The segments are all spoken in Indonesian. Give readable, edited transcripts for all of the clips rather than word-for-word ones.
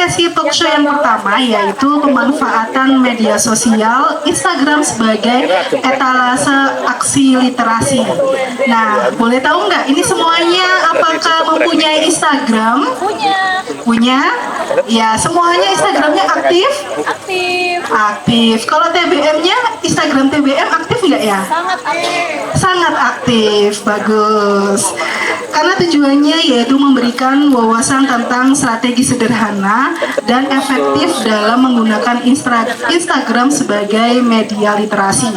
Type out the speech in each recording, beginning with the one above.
sesi talk show yang pertama, yaitu pemanfaatan media sosial Instagram sebagai etalase aksi literasi. Nah, boleh tahu nggak ini semuanya apakah mempunyai Instagram? Punya? Ya, semuanya Instagramnya aktif? Aktif. Kalau TBM-nya, Instagram TBM aktif nggak ya? Sangat aktif. Sangat aktif, bagus. Karena tujuannya yaitu memberikan wawasan tentang strategi sederhana dan efektif dalam menggunakan Instagram sebagai media literasi.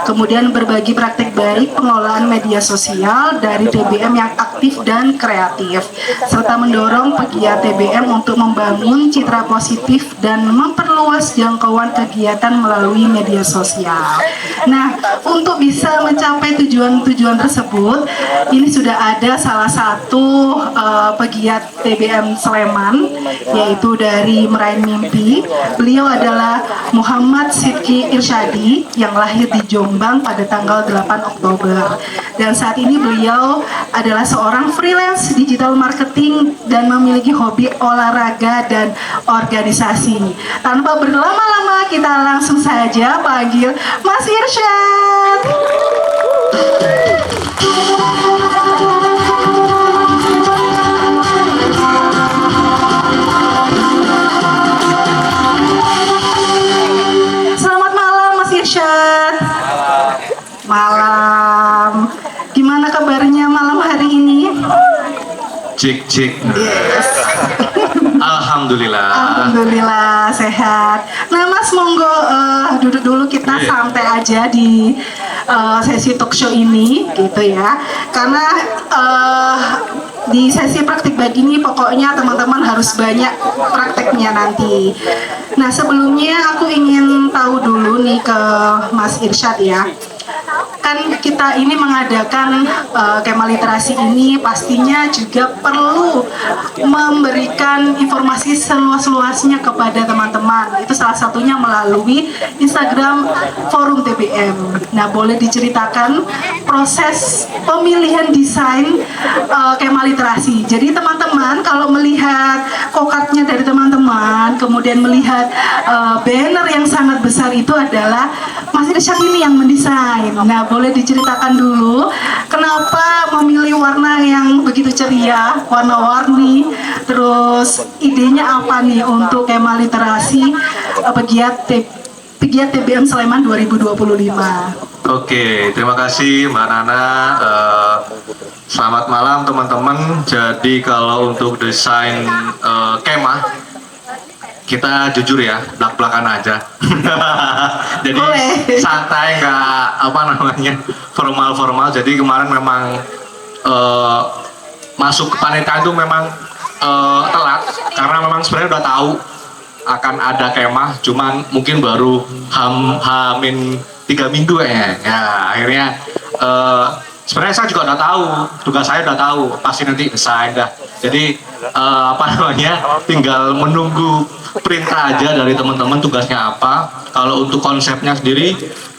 Kemudian berbagi praktik baik pengelolaan media sosial dari TBM yang aktif dan kreatif, serta mendorong pegiat TBM untuk membangun citra positif dan memperluas jangkauan kegiatan melalui media sosial. Nah, untuk bisa mencapai tujuan-tujuan tersebut, ini sudah ada salah satu pegiat TBM Sleman, yaitu dari Meraih Mimpi. Beliau adalah Muhammad Sidki Irsyadi yang lahir di Jombang pada tanggal 8 Oktober. Dan saat ini beliau adalah seorang freelance digital marketing dan memiliki hobi olahraga dan organisasi. Tanpa berlama-lama, kita langsung saja panggil Mas Irsyad. Selamat malam Mas Irsyad. Malam. Gimana kabarnya malam hari ini? Cik. Yes. Alhamdulillah. Alhamdulillah sehat. Nah Mas, monggo duduk dulu, kita santai aja di sesi talk show ini gitu ya. Karena di sesi praktik baik ini pokoknya teman-teman harus banyak prakteknya nanti. Nah sebelumnya aku ingin tahu dulu nih ke Mas Irsyad ya. Kan kita ini mengadakan kemah literasi ini pastinya juga perlu memberikan informasi seluas-luasnya kepada teman-teman. Itu salah satunya melalui Instagram Forum TBM. Nah, boleh diceritakan proses pemilihan desain kemah literasi. Jadi teman-teman kalau melihat kokatnya dari teman-teman, kemudian melihat banner yang sangat besar itu adalah Mas Irsyad ini yang mendesain. Nah, boleh diceritakan dulu kenapa memilih warna yang begitu ceria, warna-warni, terus idenya apa nih untuk kemah literasi pegiat TBM Sleman 2025. Oke, terima kasih Mbak Nana. Selamat malam teman-teman. Jadi kalau untuk desain kemah, kita jujur ya, belak-belakan aja. Jadi santai, nggak formal-formal. Jadi kemarin memang masuk ke panitia itu memang telat, karena memang sebenarnya udah tahu akan ada kemah, cuman mungkin baru hamin 3 minggu ya. Akhirnya sebenarnya saya juga udah tahu, tugas saya udah tahu, pasti nanti desain dah. Jadi tinggal menunggu perintah aja dari teman-teman tugasnya apa. Kalau untuk konsepnya sendiri,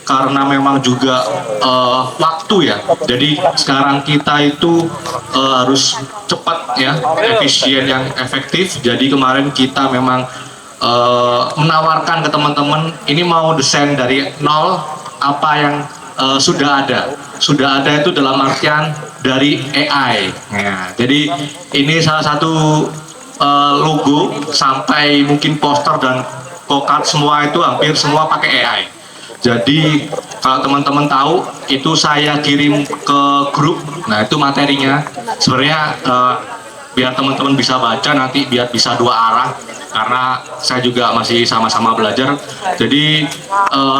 karena memang juga waktu ya, jadi sekarang kita itu harus cepat ya, efisien yang efektif. Jadi kemarin kita memang menawarkan ke teman-teman ini mau desain dari nol, apa yang sudah ada itu dalam artian dari AI ya. Jadi ini salah satu logo sampai mungkin poster dan pokat semua itu hampir semua pakai AI. Jadi kalau teman-teman tahu itu saya kirim ke grup. Nah itu materinya sebenarnya biar teman-teman bisa baca nanti, biar bisa dua arah, karena saya juga masih sama-sama belajar. Jadi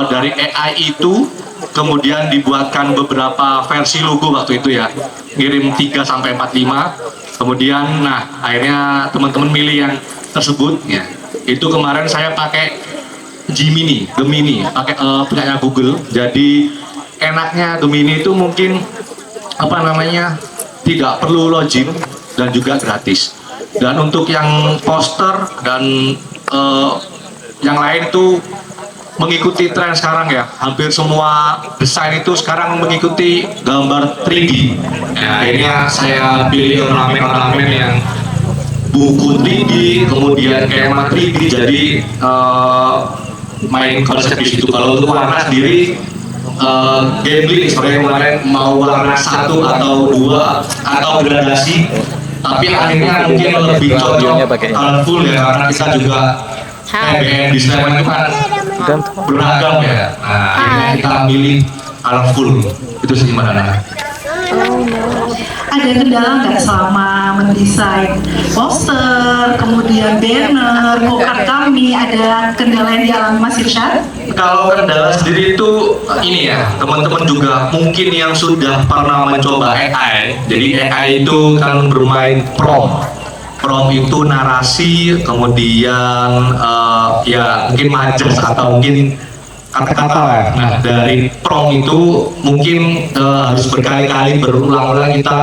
dari AI itu kemudian dibuatkan beberapa versi logo waktu itu ya, ngirim 3 sampai 45. Kemudian akhirnya teman-teman milih yang tersebut ya. Itu kemarin saya pakai Gemini, pakai punyanya Google. Jadi enaknya Gemini itu mungkin tidak perlu login dan juga gratis. Dan untuk yang poster dan yang lain itu mengikuti tren sekarang ya, hampir semua desain itu sekarang mengikuti gambar 3D. Ya, akhirnya saya pilih ornamen-ornamen yang buku 3D, kemudian kema 3D, jadi main konsep di situ. Kalau untuk warna sendiri gambling sebenarnya kemarin mau warna 1 atau 2 atau gradasi, tapi akhirnya mungkin lebih cocok colorful ya, karena kita juga TBM di Sleman itu kan beragam ya. Nah, akhirnya kita milih colorful. Itu sih gimana? Ada kendala nggak selama mendesain poster, kemudian banner, go-kart kami, ada kendala yang dialami Mas Irsyad? Kalau kendala sendiri itu ini ya, teman-teman juga mungkin yang sudah pernah mencoba AI. Jadi AI itu kan bermain prompt. Prompt itu narasi, kemudian ya mungkin majas atau mungkin kata-kata ya. Nah, dari prompt itu mungkin harus berkali-kali berulang-ulang kita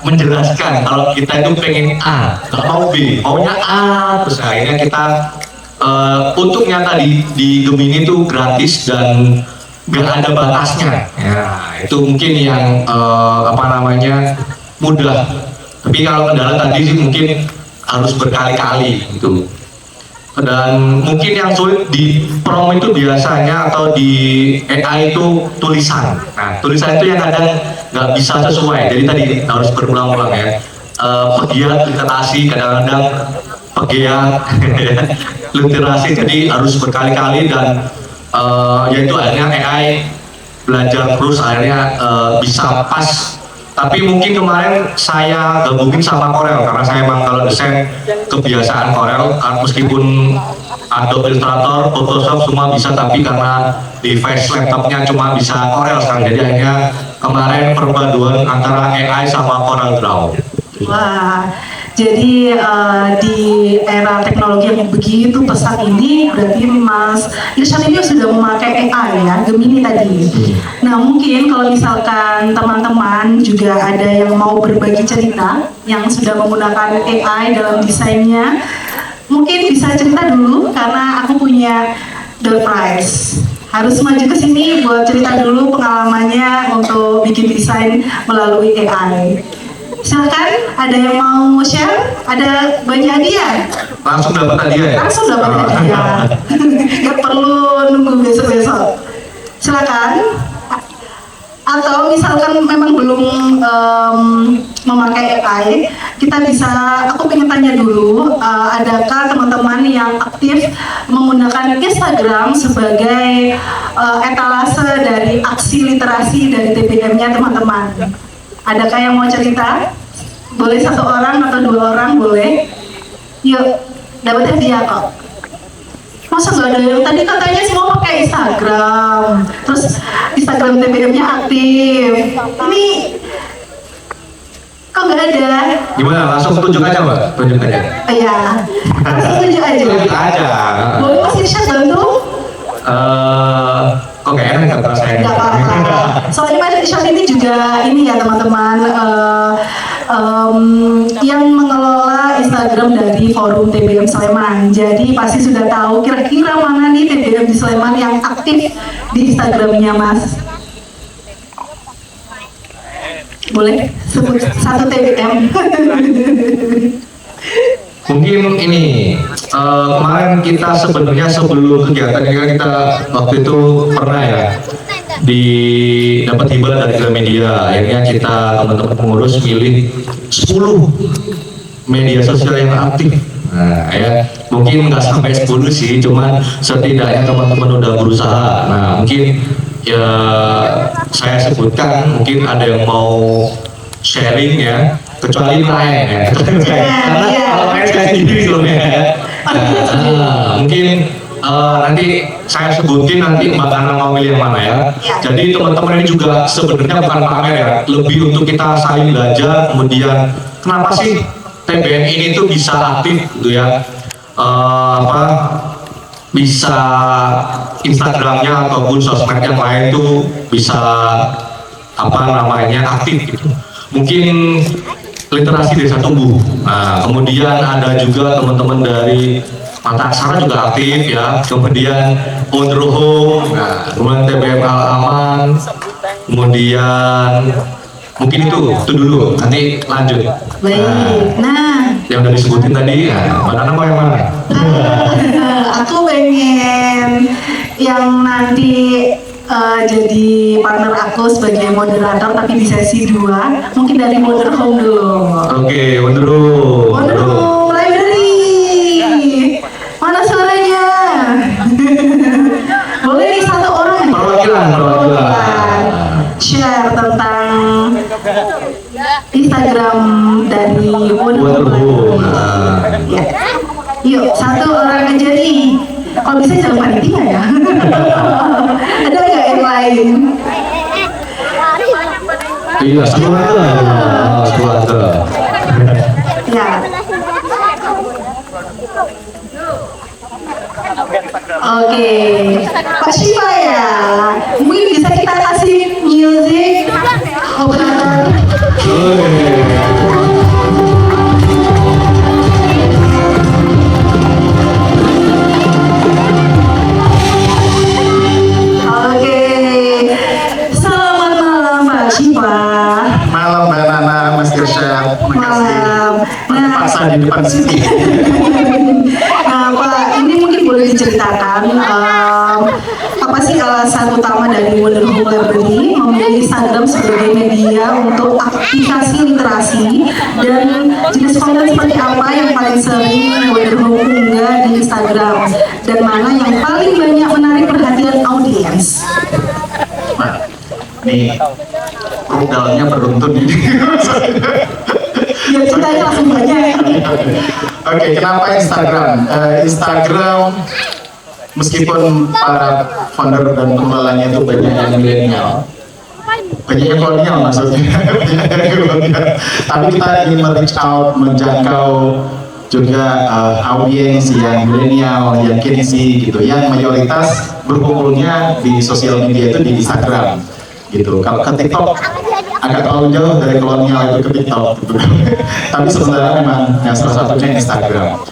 menjelaskan kalau kita itu pengen A, nggak mau B, maunya A, terus akhirnya kita untuk nyata di Gemini itu gratis dan nggak ada batasnya. Ya, itu mungkin yang apa namanya mudah. Tapi kalau kendala tadi sih mungkin harus berkali-kali gitu. Dan mungkin yang sulit di prompt itu biasanya atau di AI itu tulisan. Nah, tulisan itu yang kadang nggak bisa sesuai. Jadi tadi harus berulang-ulang ya. Pegiat literasi kadang-kadang pegiat literasi, jadi harus berkali-kali dan yaitu akhirnya AI belajar terus akhirnya bisa pas. Tapi mungkin kemarin saya gabungin sama Corel karena saya emang kalau desain kebiasaan Corel, meskipun Adobe Illustrator, Photoshop semua bisa, tapi karena device laptopnya cuma bisa Corel sekarang, jadi akhirnya kemarin perpaduan antara AI sama Corel Draw. Wah, jadi di era teknologi yang begitu pesat ini, berarti Mas Irsyad ini sudah memakai AI ya, Gemini tadi. Nah, mungkin kalau misalkan teman-teman juga ada yang mau berbagi cerita yang sudah menggunakan AI dalam desainnya, mungkin bisa cerita dulu karena aku punya door prize. Harus maju ke sini buat cerita dulu pengalamannya untuk bikin desain melalui AI. Silakan, ada yang mau share? Ada banyak hadiah? Langsung dapat hadiah ya? Langsung dapat hadiah. Gak perlu nunggu besok-besok. Silakan. Atau misalkan memang belum memakai AI, kita bisa, aku pengen tanya dulu, adakah teman-teman yang aktif menggunakan Instagram sebagai etalase dari aksi literasi dari TBM-nya teman-teman? Adakah yang mau cerita? Boleh 1 orang atau 2 orang, boleh. Yuk, dapat hadiah kok. Masa nggak ada yang tadi katanya semua pakai Instagram, terus Instagram TBM-nya aktif. Ini kok nggak ada? Gimana? Langsung tunjuk aja Mbak? Tunjuk aja. Iya, langsung tunjuk aja. Tunjuk aja. Boleh Mas Irsyad bantu? Kok gak enak kata saya? Nggak apa-apa. Soalnya Mas Irsyad ini juga ini ya teman-teman, yang mengelola Instagram dari forum TBM Sleman. Jadi pasti sudah tahu kira-kira mana nih TBM di Sleman yang aktif di Instagramnya Mas. Boleh sebut 1 TBM. Mungkin ini kemarin kita sebenarnya sebelum kegiatan ini kan kita waktu itu pernah ya dapat hibah dari Gramedia. Akhirnya kita teman-teman pengurus milih 10 media sosial yang aktif. Nah ya mungkin nggak sampai 10 sih, cuman setidaknya teman-teman udah berusaha. Nah mungkin ya saya sebutkan, mungkin ada yang mau sharing ya, kecuali lain ya. Karena kalau lain saya sendiri sebelumnya ya. Mungkin nanti saya sebutin nanti Mbak Ana mau milih yang mana ya. Jadi teman-teman ini juga sebenarnya bukan pamer ya, lebih untuk kita saling belajar. Kemudian kenapa sih TBM ini tuh bisa aktif gitu ya, bisa Instagramnya ataupun sosmed yang lain tuh bisa aktif gitu. Mungkin literasi desa tumbuh. Nah, kemudian ada juga teman-teman dari Mata Aksara juga aktif ya. Kemudian Home, nah, kemudian TBM Al Aman, kemudian Mungkin itu dulu, nanti lanjut. Baik. Nah, Yang udah disebutin tadi, mana mau yang mana? aku pengen yang nanti jadi partner aku sebagai moderator tapi di sesi 2 mungkin dari Wonder Home dulu. Oke, Wonder Home. Wonder Home Library. Mana suaranya? Boleh nih satu orang. Perwakilan. Share tentang Instagram dari Wonder Home. Ya. Yuk, satu orang aja nih. Kalau bisa jangan panitia ya. Ada nggak yang lain? Iya, keluarga. Ya. Oke, Pak Shiva ya. Mungkin bisa kita kasih music. Oke, selamat malam Pak Shiva. Malam Mbak Nana, Mas Irsyad. Malam. Nah, Paksa di depan sini. Nah, Pak, ini mungkin boleh diceritakan apa sih alasan utama dari Wonder Home Library memilih Instagram sebagai media untuk aktivasi literasi dan jenis konten seperti apa yang paling sering Wonder Home unggah di Instagram dan mana yang paling banyak menarik perhatian audiens? Nah, nih rudalnya beruntun ini. Ya ceritanya langsung banyak. Oke, kenapa Instagram? Instagram meskipun para founder dan pengelolanya itu banyak yang milenial, banyak yang kolonial maksudnya, tapi kita ingin reach out, menjangkau juga audiens yang milenial, yang Gen Z gitu, yang mayoritas berkumpulnya di sosial media itu di Instagram gitu. Kalau ke TikTok agak terlalu jauh dari kolonial itu ke TikTok gitu. Tapi sebenarnya memang yang salah satunya Instagram.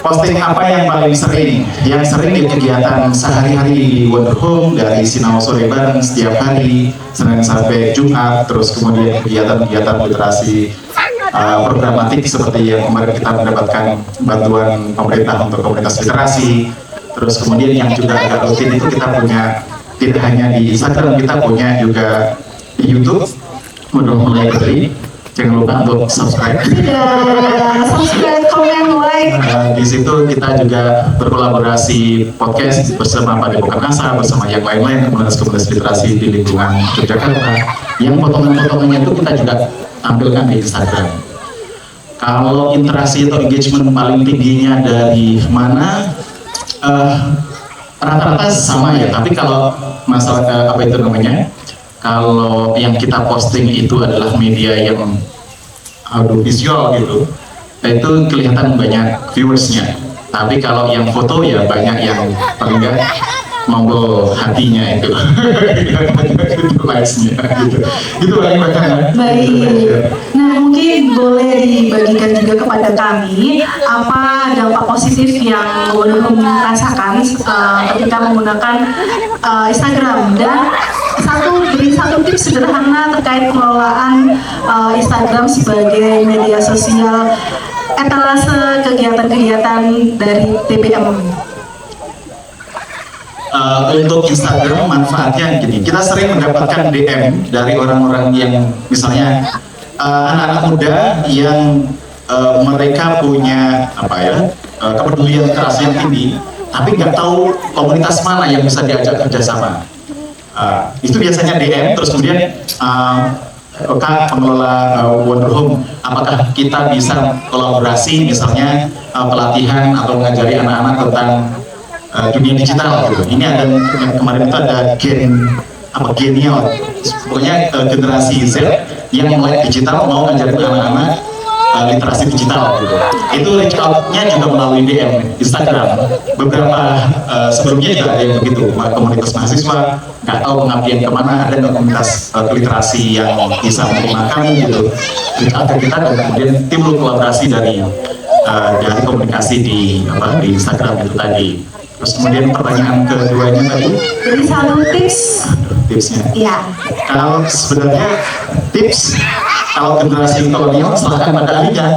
Posting apa yang paling sering? Yang sering di kegiatan sehari-hari di Wonder Home dari Sinau Sore Bareng setiap hari, Senin sampai Jumat, terus kemudian kegiatan-kegiatan literasi programatik seperti yang kemarin kita mendapatkan bantuan pemerintah untuk komunitas literasi. Terus kemudian yang juga agak rutin itu kita punya tidak hanya di Instagram, kita punya juga di YouTube Wonder Home Library. Jangan lupa untuk subscribe. Subscribe, komen, like. Di situ kita juga berkolaborasi podcast bersama Padepokan Asa, bersama yang lain-lain komunitas-komunitas literasi di lingkungan Yogyakarta. Yang potongan-potongannya itu kita juga tampilkan di Instagram. Kalau interaksi atau engagement paling tingginya dari mana? Rata-rata sama ya, tapi kalau masalah apa itu namanya? Kalau yang kita posting itu adalah media yang audiovisual gitu, itu kelihatan banyak viewersnya. Tapi kalau yang foto ya banyak yang paling nggak monggo hatinya itu, likes-nya gitu. Itu paling banyak ya. Baik. Nah, mungkin boleh dibagikan juga kepada kami apa dampak positif yang Wonder Home rasakan ketika menggunakan Instagram dan satu tips sederhana terkait pengelolaan Instagram sebagai media sosial etalase kegiatan-kegiatan dari TPM. Untuk Instagram manfaatnya gini, kita sering mendapatkan DM dari orang-orang yang misalnya anak-anak muda yang mereka punya apa ya kepedulian literasi yang tinggi, tapi nggak tahu komunitas mana yang bisa diajak kerjasama. Itu biasanya DM, terus kemudian Kak pengelola Wonder Home, apakah kita bisa kolaborasi misalnya pelatihan atau mengajari anak-anak tentang dunia digital gitu. Ini ada kemarin itu ada genial, pokoknya generasi Z yang melek digital mau ngajarin anak-anak literasi digital gitu. Itu reach out-nya juga melalui DM Instagram. Beberapa sebelumnya juga ada yang begitu, komunitas mahasiswa nggak tahu pengabdian kemana, ada komunitas literasi yang bisa menerima kami gitu. Reach out ke kita dan kemudian timbul kolaborasi dari komunikasi di Instagram itu tadi. Terus kemudian pertanyaan keduanya tadi, Jadi satu tips, tipsnya. ya. Kalau sebenarnya tips kalau generasi kolonial silahkan pada ahlinya.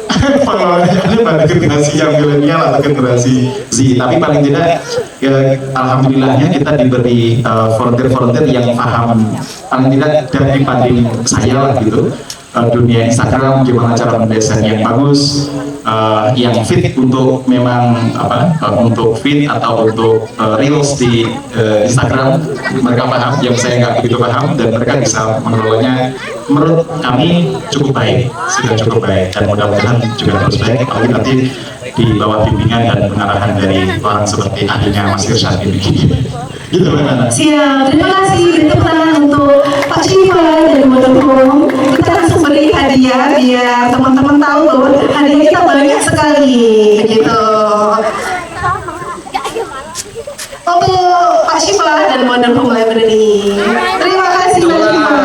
Pengelolaannya pada generasi yang milenial atau generasi Z. Tapi paling tidak, ya, alhamdulillahnya kita diberi volunteer-volunteer yang paham, paling tidak dari dibanding saya lah gitu. Dunia Instagram, gimana cara mendesain yang bagus, yang fit untuk memang untuk fit atau untuk reels di Instagram, mereka paham, yang saya nggak begitu paham, dan mereka bisa mengelolanya. Menurut kami cukup baik, sudah cukup baik, dan mudah-mudahan juga terus baik, apalagi nanti di bawah bimbingan dan pengarahan dari orang seperti ahlinya Mas Irsyad ini. Gitu Mbak. Siap, terima kasih. Tepuk tangan untuk Pak Syifa dari Modern Home. Kita langsung beri hadiah biar teman-teman tahu bahwa hadiah kita banyak sekali, gitu. Untuk Pak Syifa dari Modern Home Library. Terima kasih Pak Syifa.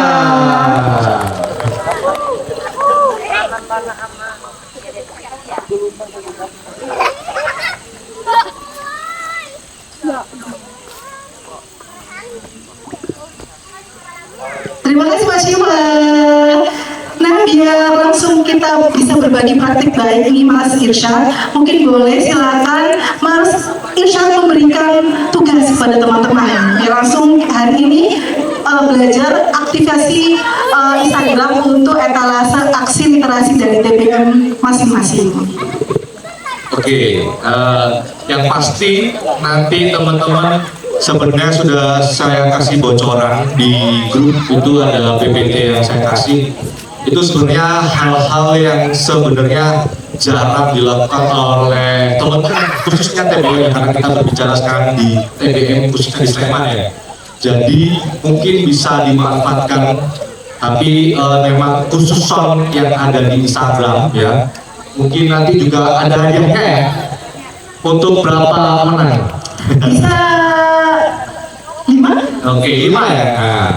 Terima kasih Pak Syifa. Nah, biar langsung kita bisa berbagi praktik baik ini Mas Irsyad, mungkin boleh silakan Mas Irsyad memberikan tugas kepada teman-teman. Ya, langsung hari ini belajar aktivasi Instagram untuk etalase aksi literasi dari TBM masing-masing. Oke, yang pasti nanti teman-teman sebenarnya sudah saya kasih bocoran di grup, itu ada PPT yang saya kasih. Itu sebenarnya hal-hal yang sebenarnya jarang dilakukan oleh teman-teman, khususnya TBM, karena kita berbicara sekarang di TBM khususnya di Sleman ya. Jadi mungkin bisa dimanfaatkan, tapi memang khusus sound yang ada di Instagram ya. Mungkin nanti juga ada hadiahnya ya. Untuk berapa menang? Bisa 5? Oke, 5 ya. Nah,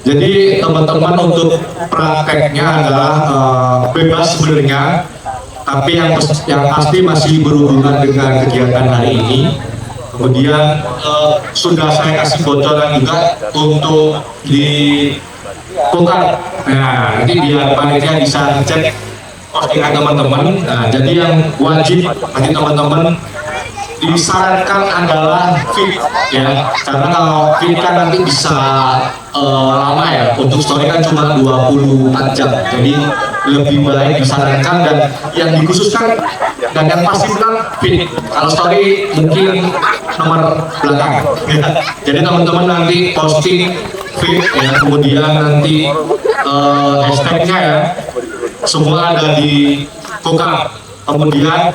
jadi teman-teman untuk prakteknya adalah bebas sebenarnya, tapi yang pasti masih berhubungan dengan kegiatan hari ini. Kemudian sudah saya kasih bocoran juga untuk di tukar. Nah, nanti biar panitia bisa cek postingan teman-teman. Nah, jadi yang wajib nanti teman-teman disarankan adalah fit ya, karena kalau fit kan nanti bisa lama ya, untuk story kan cuma 24 jam, jadi lebih baik disarankan, dan yang dikhususkan dan yang pasti menang fit. Kalau story mungkin nomor belakang ya. Jadi teman-teman nanti posting fit ya, kemudian nanti hashtagnya ya semua ada di kokang, kemudian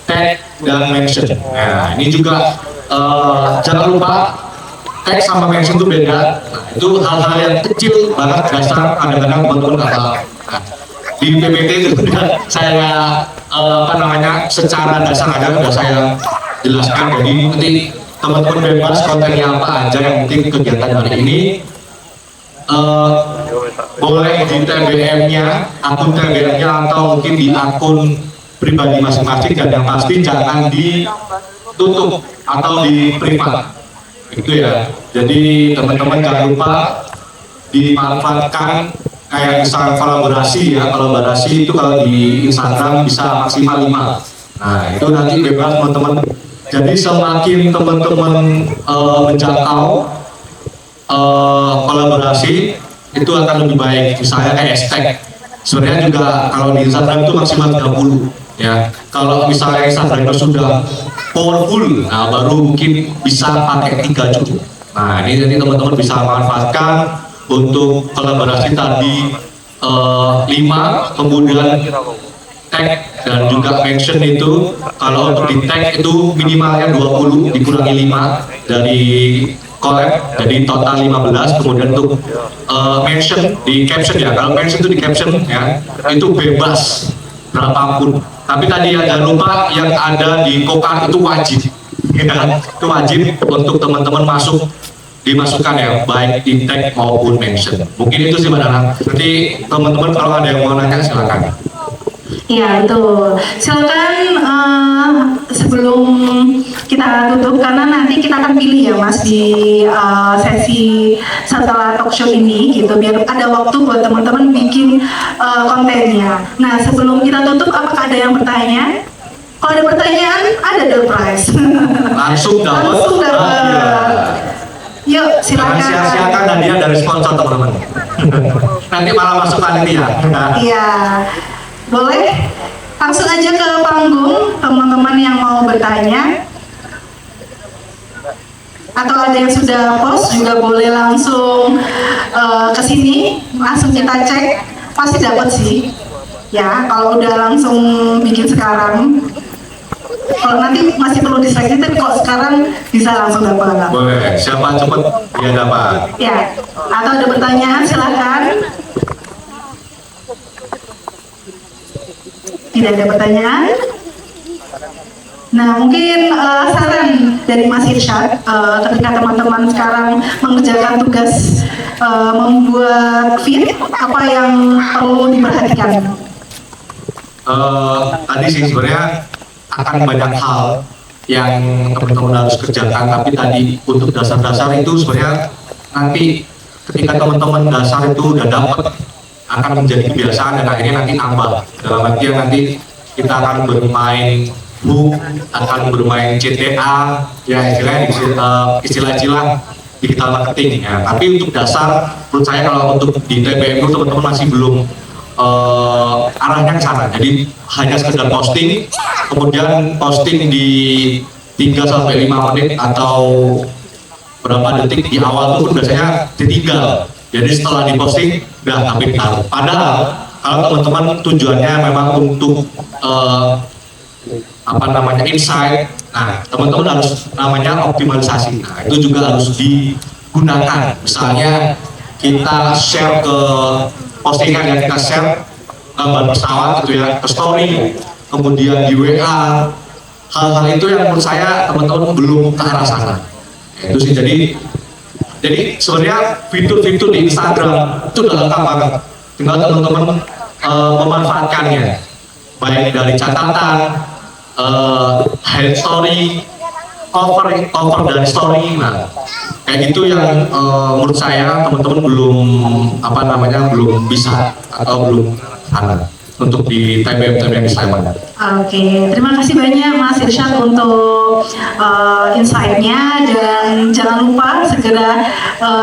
tag dan mention. Nah, ini juga jangan lupa tag sama mention itu beda. Nah, itu hal-hal yang kecil banget, dasar kadang-kadang teman-teman nggak tahu. Nah, di PPT itu sudah saya secara dasar aja sudah saya jelaskan. Jadi nanti teman-teman bebas kontennya apa aja, yang penting kegiatan hari ini boleh di TBM-nya, akun TBM-nya, atau mungkin di akun pribadi masing-masing, dan yang pasti jangan ditutup atau di privat itu ya. Jadi teman-teman jangan lupa dimanfaatkan, kayak misalnya kolaborasi ya, kolaborasi itu kalau di Instagram bisa maksimal 5. Nah, itu nanti bebas teman-teman. Jadi semakin teman-teman menjangkau kolaborasi itu akan lebih baik. Misalnya kayak hashtag, sebenarnya juga kalau di Instagram itu maksimal 30 ya. Kalau misalnya Instagram itu sudah powerful, nah baru mungkin bisa pakai 3 cukup. Nah, ini jadi teman-teman bisa manfaatkan untuk kolaborasi tadi 5, kemudian tag dan juga mention itu. Kalau untuk di tag itu minimalnya 20 dikurangi 5 dari collab, jadi total 15. Kemudian untuk mention di caption ya, kalau mention itu di caption ya, itu bebas berapapun. Tapi tadi ya, jangan lupa yang ada di kokang itu wajib ya, itu wajib untuk teman-teman dimasukkan ya, baik di tag maupun mention. Mungkin itu sih Mbak Nana. Nanti teman-teman kalau ada yang mau nanya silakan. Iya, betul. Silakan sebelum kita tutup, karena nanti kita akan pilih ya Mas di sesi setelah talk show ini gitu, biar ada waktu buat teman-teman bikin kontennya. Nah sebelum kita tutup, apakah ada yang bertanya? Kalau ada pertanyaan, ada door prize. Langsung dapat. Langsung dapat. Yuk silakan. Jangan sia-siakan hadiah dari sponsor teman-teman. Nanti malah masuk panitia. Iya, boleh langsung aja ke panggung teman-teman yang mau bertanya. Atau ada yang sudah post juga boleh langsung ke sini, langsung kita cek, pasti dapat sih. Ya, kalau udah langsung bikin sekarang. Kalau nanti masih perlu diseleksi, tapi kalau sekarang bisa langsung dapat. Boleh, siapa cepat dia dapat. Ya, atau ada pertanyaan silakan. Tidak ada pertanyaan. Nah, mungkin saran dari Mas Irsyad ketika teman-teman sekarang mengerjakan tugas membuat fit, apa yang perlu diperhatikan? Tadi sih sebenarnya akan banyak hal yang teman-teman harus kerjakan, tapi tadi untuk dasar-dasar itu sebenarnya nanti ketika teman-teman dasar itu udah dapat akan menjadi kebiasaan dan akhirnya nanti nambah. Dalam artian nanti kita akan bermain book, akan bermain CTA, ya istilah-istilah digital marketing ya. Tapi untuk dasar, menurut saya kalau untuk di TBM itu teman-teman masih belum arahnya ke sana. Jadi hanya sekedar posting, kemudian posting di 3-5 menit atau berapa detik di awal itu biasanya ditinggal. Jadi setelah diposting udah tapi tahu. Padahal kalau teman-teman tujuannya memang untuk insight, nah teman-teman harus namanya optimalisasi. Nah itu juga harus digunakan. Misalnya kita share ke postingan yang kita share gambar pesawat gitu ya, ke story, kemudian di WA, hal-hal itu yang menurut saya teman-teman belum ke arah sana. Itu sih jadi sebenarnya fitur-fitur di Instagram itu udah lengkap banget. Tinggal teman-teman memanfaatkannya, baik dari catatan, hide story, cover dari story. Nah, kayak gitu yang menurut saya teman-teman belum bisa atau belum sana untuk di TBM di Sleman. Oke, terima kasih banyak Mas Irsyad untuk insight-nya, dan jangan lupa segera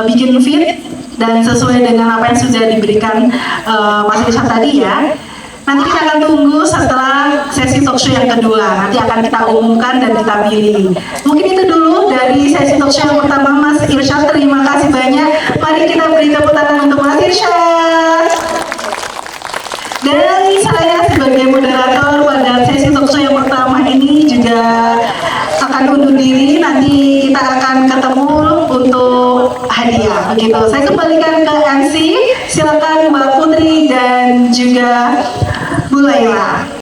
bikin fit dan sesuai dengan apa yang sudah diberikan Mas Irsyad tadi ya. Nanti kita akan tunggu setelah sesi talk show yang kedua. Nanti akan kita umumkan dan kita pilih. Mungkin itu dulu dari sesi talk show yang pertama Mas Irsyad. Terima kasih banyak. Mari kita beri tepuk tangan untuk Mas Irsyad. Dan saya sebagai moderator pada sesi talk show yang pertama ini juga akan undur diri. Nanti kita akan ketemu untuk hadiah. Begitu. Saya kembalikan ke MC. Silakan Mbak Putri dan juga Bu Laila.